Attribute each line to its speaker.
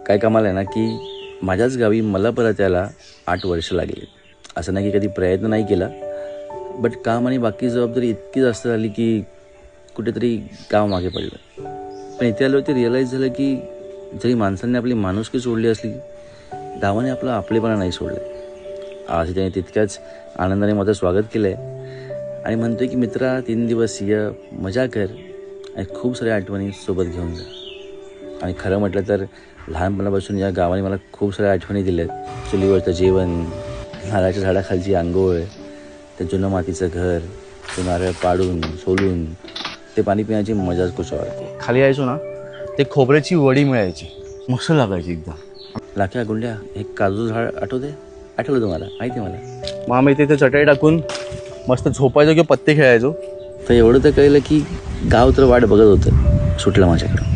Speaker 1: काय कमाल आहे ना की माझ्याच गावी मला परत यायला 8 वर्ष लागली. असं नाही की कधी प्रयत्न नाही केला, बट काम आणि बाकी जबाबदारी इतकी जास्त झाली की कुठेतरी गाव मागे पडलं. पण इथे आल्यावरती रिअलाईज झालं की जरी माणसांनी आपली माणुसकी सोडली असली, गावाने आपलं आपलेपणा नाही सोडलं. आज त्याने तितक्याच आनंदाने माझं स्वागत केलं आहे आणि म्हणतोय की मित्रा 3 दिवस ये, मजा कर आणि खूप साऱ्या आठवणी सोबत घेऊन जा. आणि खरं म्हटलं तर लहानपणापासून या गावाने मला खूप साऱ्या आठवणी दिल्या आहेत. चुलीवरचं जेवण, नारळाच्या झाडाखालची अंघोळ, ते जुनं मातीचं घर, ते नारळ पाडून सोलून ते पाणी पिण्याची मजाच कुठं वाटते.
Speaker 2: खाली यायचो ना, ते खोबऱ्याची वडी मिळायची, मस्त लागायची एकदम.
Speaker 1: लाख्या गुंड्या एक काजू झाड आठवते? आठवलं तुम्हाला? माहिती आहे मला.
Speaker 2: मग आम्ही तिथे चटई टाकून मस्त झोपायचो किंवा पत्ते खेळायचो.
Speaker 1: तर एवढं तर कळलं की गाव तर वाट बघत होतं सुटलं माझ्याकडं.